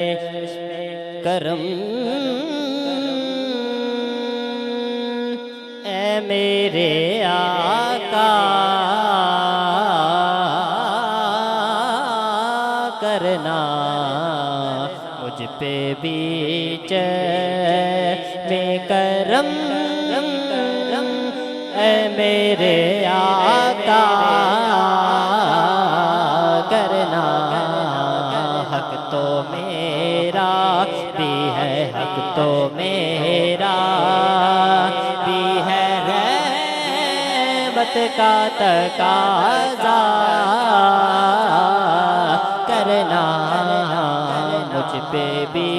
کرم اے میرے آقا کرنا مجھ پہ بھی میں کرم اے میرے آقا کرنا حق تو میرا بھی ہے حق تو میرا بھی ہے رحمت کا تقاضا کرنا مجھ پہ بھی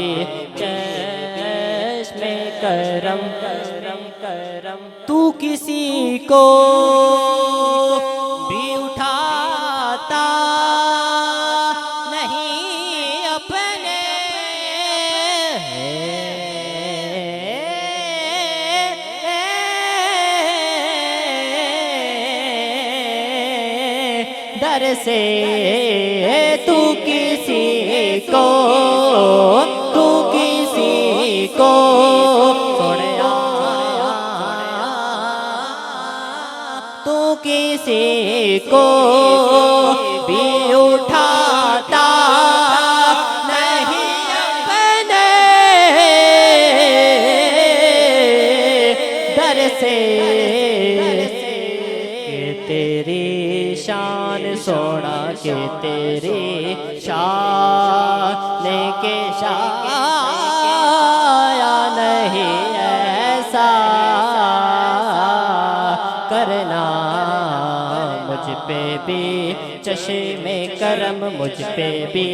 چشم کرم تو کسی کو بھی اٹھاتا نہیں اپنے در سے تو کسی کو تو کسی کو بھی اٹھاتا نہیں اپنے در سے کہ تیری شان سونا کہ تیری شان کے شایا نہیں ایسا کرنا مجھ پہ بھی چشم کرم مجھ پہ بھی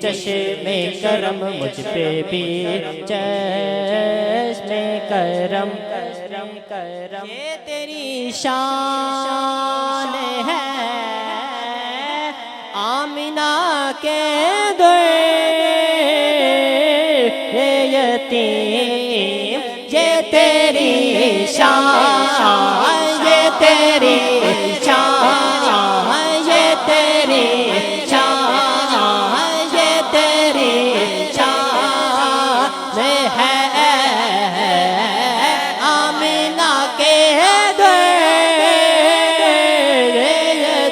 چشم کرم مجھ پہ بھی چشم کرم یہ تیری شان ہے آمنہ کے در یتیم یہ تیری شان یہ تیری شان یہ تیری شان یہ تیری شان ہے آمنہ کے در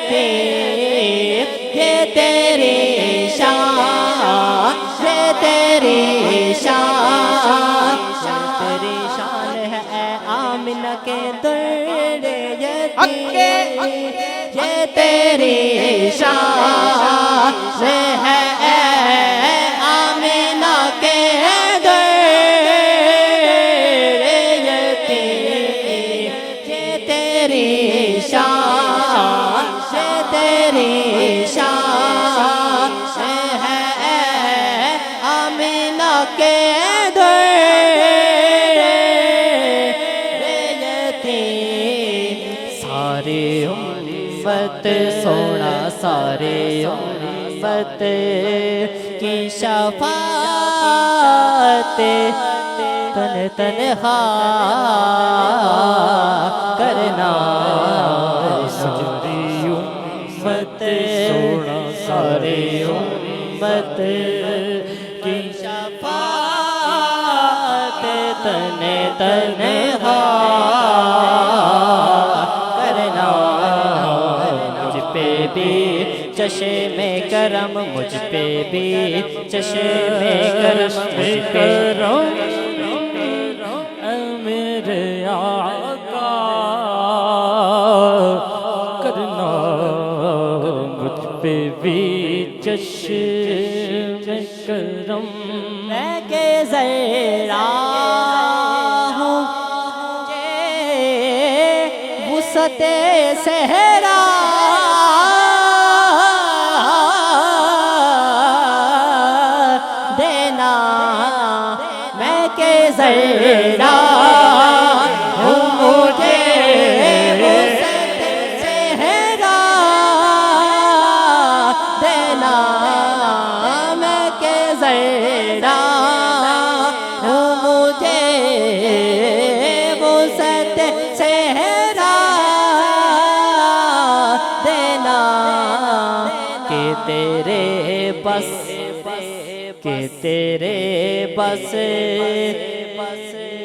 یتیم یہ تیری شان یہ تیری شان تیری شان ہے آمنہ کے در یہ تیری شان ہے آمنہ کے در یتیم یہ تیری شان یہ تیری شان ہے آمنہ کے در ساری امت سونا سارے امت کی شفاعت تنہا کرنا ساری امت سونا سارے امت کی شفاعت تنہا چشم کرم مجھ پہ بھی چشم کرم مجھ پہ میرے آقا کرنا مجھ پہ بھی چشم کرم میں کہ ذرا ہوں وسعت صحرا ذرا ہوں مجھے وسعت صحرا دینا میں کہ ذرا ہوں مجھے وسعت صحرا دینا کہ تیرے بس کہ تیرے بس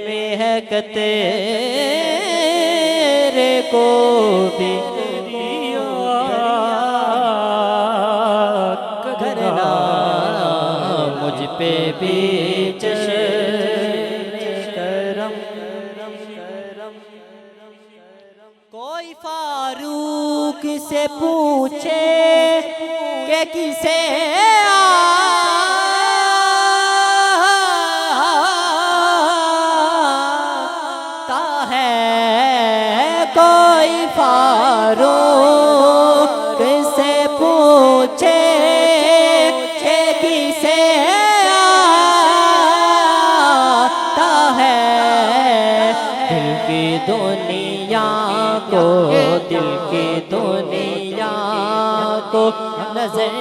میں ہے کہ تیرے کو بھی کرنا مجھ پہ بھی چشم کرم کوئی فاروق سے پوچھے کہ کسے آتا ہے کوئی فاروق سے پوچھے کہ کسے آتا ہے دل کی دنیا کو دل کی دنیا کو نظر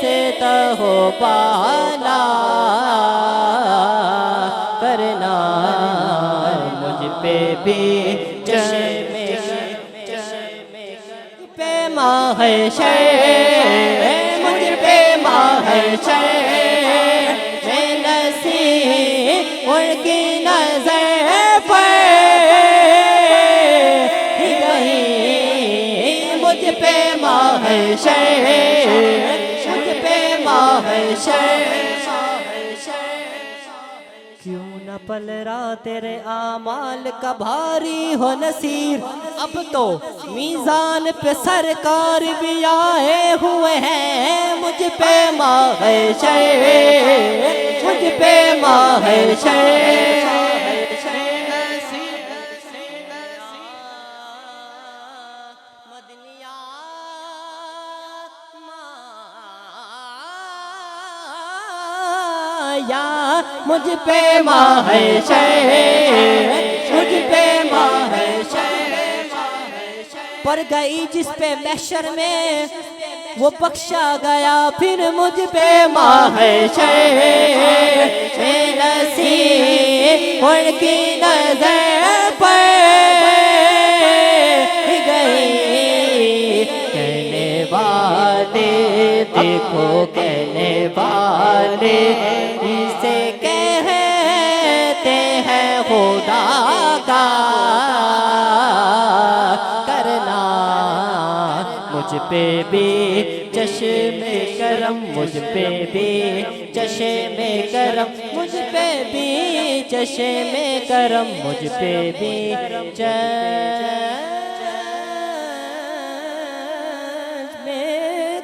سے تہو بالا کرنا مجھ پہ بھی چشم پہ محشر مجھ پہ محشر میں نصیب ان کی نظر پر مجھ پہ محشر مجھ پہ محشر کیوں نہ پل رہا تیرے اعمال کا بھاری ہو نصیر اب تو میزان پہ سرکار بھی آئے ہوئے ہیں مجھ پہ محشر مجھ پہ محشر مجھ پہ محشر مجھ پہ محشر پر گئی جس پہ محشر میں وہ بخشا گیا پھر مجھ پہ محشر نصیب ان کی نظر پر گئی کہنے والے دیکھو کہنے والے اسے کہتے ہیں خدا کا کرنا مجھ پہ بھی چشم کرم مجھ پہ بھی چشم کرم مجھ پہ بھی چشم کرم مجھ پہ بھی چشم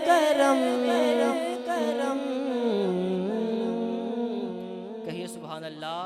کرم کہیے سبحان اللہ.